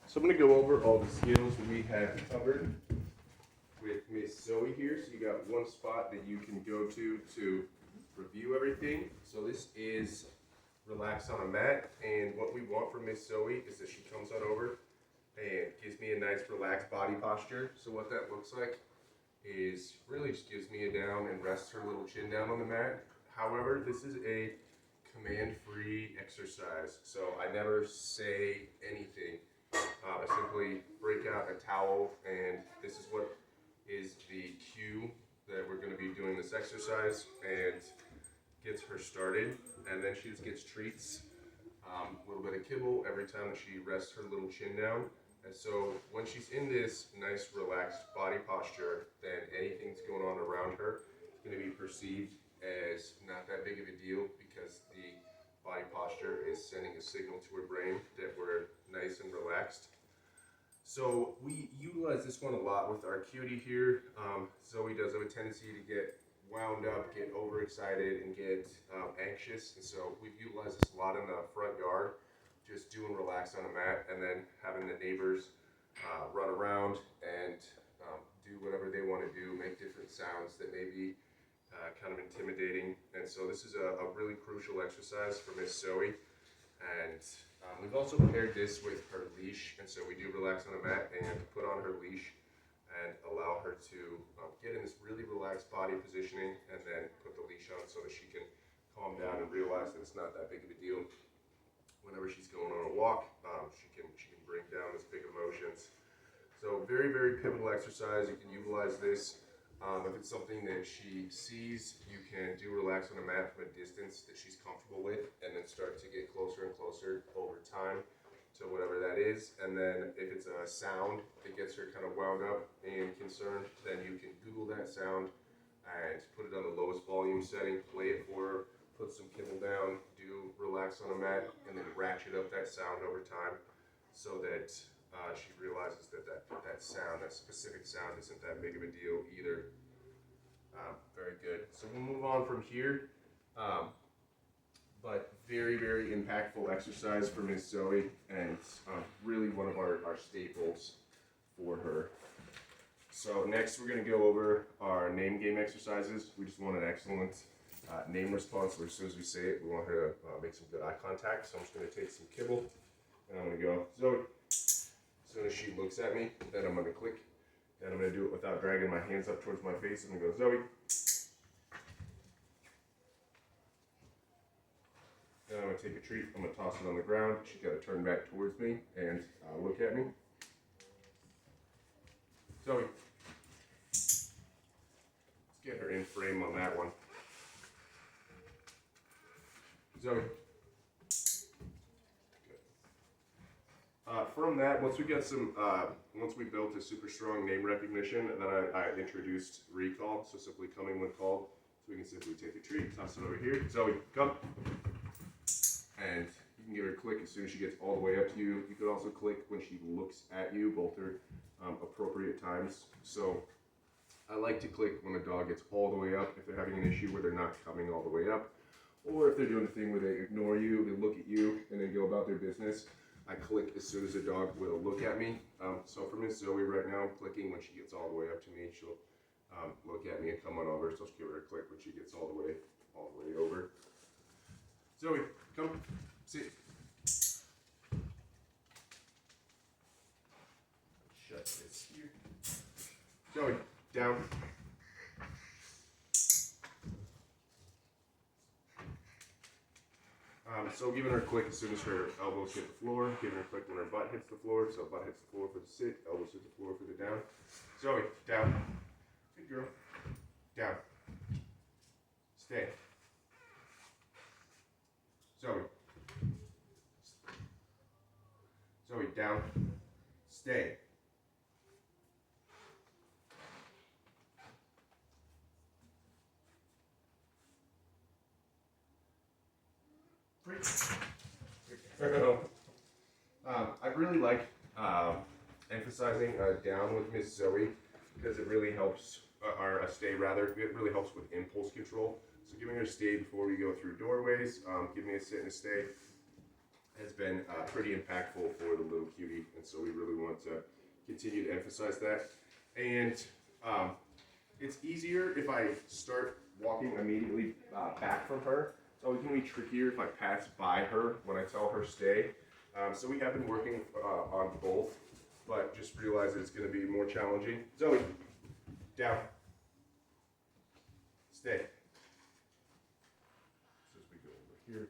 So I'm going to go over all the skills we have covered with Miss Zoey here. So you got one spot that you can go to review everything. So this is relax on a mat, and what we want from Miss Zoey is that she comes on over and gives me a nice relaxed body posture. So what that looks like is really just gives me a down and rests her little chin down on the mat. However, this is a command-free exercise, so I never say anything. I simply break out a towel, and this is what is the cue that we're going to be doing this exercise, and gets her started. And then she just gets treats, a little bit of kibble every time that she rests her little chin down. And so when she's in this nice relaxed body posture, then anything that's going on around her is going to be perceived as not that big of a deal, because the body posture is sending a signal to her brain that we're nice and relaxed. So we utilize this one a lot with our cutie here. Zoey does have a tendency to get wound up, get overexcited, and get anxious. And so we've utilized this a lot in the front yard, just doing relax on a mat, and then having the neighbors run around and do whatever they want to do, make different sounds that may be kind of intimidating. And so this is a really crucial exercise for Miss Zoey. And we've also paired this with her leash, and so we do relax on the mat and put on her leash and allow her to get in this really relaxed body positioning, and then put the leash on so that she can calm down and realize that it's not that big of a deal. Whenever she's going on a walk, she can bring down this big emotions. So very, very pivotal exercise. You can utilize this. If it's something that she sees, you can do relax on a mat from a distance that she's comfortable with, and then start to get closer and closer over time to whatever that is. And then if it's a sound that gets her kind of wound up and concerned, then you can Google that sound and put it on the lowest volume setting, play it for her, put some kibble down, do relax on a mat, and then ratchet up that sound over time so that she realizes that sound, that specific sound, isn't that big of a deal either. Very good. So we'll move on from here. But very, very impactful exercise for Miss Zoey, and really one of our staples for her. So next we're going to go over our name game exercises. We just want an excellent name response, where as soon as we say it, we want her to make some good eye contact. So I'm just going to take some kibble, and I'm going to go, Zoey. As soon as she looks at me, then I'm going to click, and I'm going to do it without dragging my hands up towards my face. I'm going to go, Zoey. Then I'm going to take a treat. I'm going to toss it on the ground. She's got to turn back towards me and look at me. Zoey. Let's get her in frame on that one. Zoey. From that, once we built a super strong name recognition, and then I introduced recall, so simply coming when called. So we can simply take a treat, toss it over here. Zoey, come. And you can give her a click as soon as she gets all the way up to you. You could also click when she looks at you. Both are appropriate times. So I like to click when a dog gets all the way up, if they're having an issue where they're not coming all the way up, or if they're doing a thing where they ignore you, they look at you, and then go about their business. I click as soon as the dog will look at me. So for Miss Zoey right now, I'm clicking when she gets all the way up to me. She'll look at me and come on over. So I'll give her a click when she gets all the way over. Zoey, come, sit. Shut this here. Zoey, down. So giving her a click as soon as her elbows hit the floor, giving her a click when her butt hits the floor. So butt hits the floor for the sit, elbows hit the floor for the down. Zoey, down. Good girl. Down. Stay. Zoey. Zoey, down. Stay. I really like emphasizing down with Miss Zoey, because it really helps, or a stay rather, it really helps with impulse control. So giving her a stay before we go through doorways, giving me a sit and a stay has been pretty impactful for the little cutie. and so we really want to continue to emphasize that. And it's easier if I start walking immediately back from her. It's always going to be trickier if I pass by her when I tell her stay. So we have been working on both, but just realize that it's going to be more challenging. Zoey, down. Stay. So as we go over here.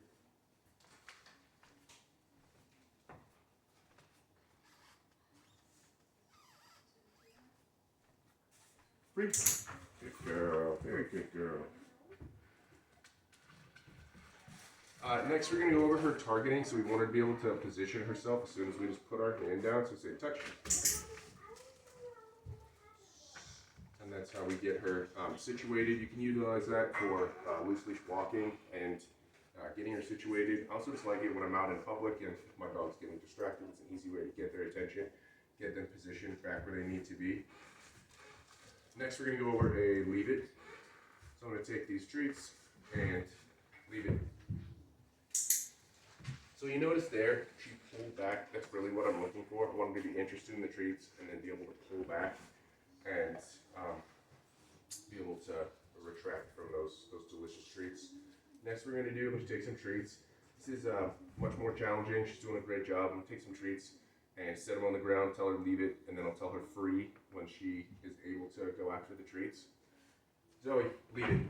Free. Good girl. Very good girl. Next, we're going to go over her targeting. So we want her to be able to position herself as soon as we just put our hand down. So say touch. And that's how we get her situated. You can utilize that for loose leash walking and getting her situated. I also just like it when I'm out in public and if my dog's getting distracted. It's an easy way to get their attention, get them positioned back where they need to be. Next, we're going to go over a leave it. So I'm going to take these treats and leave it. So you notice there, she pulled back. That's really what I'm looking for. I want them to be interested in the treats and then be able to pull back and be able to retract from those delicious treats. Next, we're going to do is take some treats. This is much more challenging. She's doing a great job. I'm going to take some treats and set them on the ground, tell her to leave it, and then I'll tell her free when she is able to go after the treats. Zoey, leave it.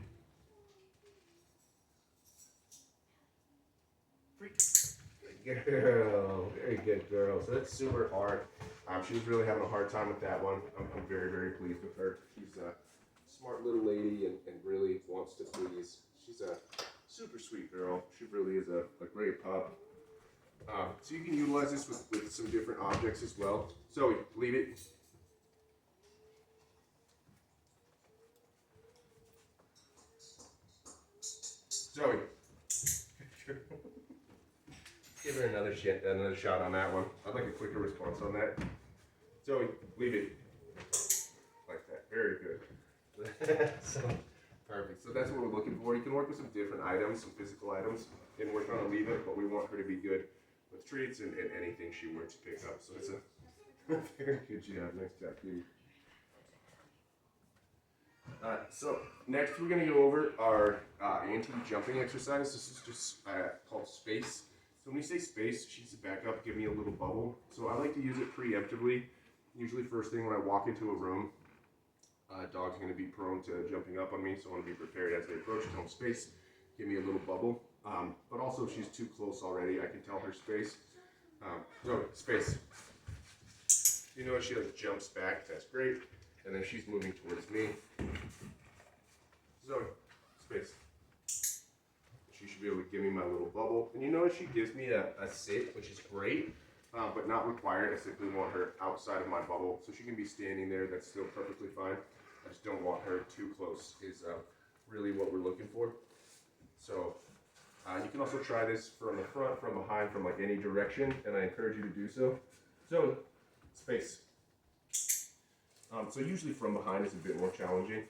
Free. Good girl. Very good girl. So that's super hard. She was really having a hard time with that one. I'm very, very pleased with her. She's a smart little lady and really wants to please. She's a super sweet girl. She really is a great pup. So you can utilize this with some different objects as well. Zoey, leave it. Zoey. Give her another shot on that one. I'd like a quicker response on that. Zoey, leave it. Like that. Very good. So, perfect. So that's what we're looking for. You can work with some different items, some physical items, and we're trying to leave it, but we want her to be good with treats and anything she were to pick up. So it's a very good job. Nice job, cutie. So next we're going to go over our anti-jumping exercise. This is just called space. So when you say space, she needs to back up, give me a little bubble. So I like to use it preemptively. Usually first thing when I walk into a room, dog's going to be prone to jumping up on me, so I want to be prepared as they approach. Tell them space, give me a little bubble. But also if she's too close already, I can tell her space. So space. You know, she like jumps back, that's great. And then she's moving towards me. Zoey, space. She should be able to give me my little bubble. And you notice she gives me a sit, which is great, but not required. I simply want her outside of my bubble. So she can be standing there, that's still perfectly fine. I just don't want her too close is really what we're looking for. So you can also try this from the front, from behind, from like any direction, and I encourage you to do so. So, space. So usually from behind is a bit more challenging,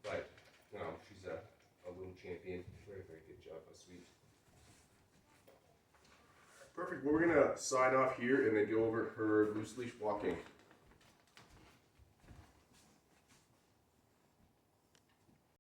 but she's a little champion. Very, very good job. That's sweet. Perfect. Well, we're going to sign off here and then go over her loose leash walking.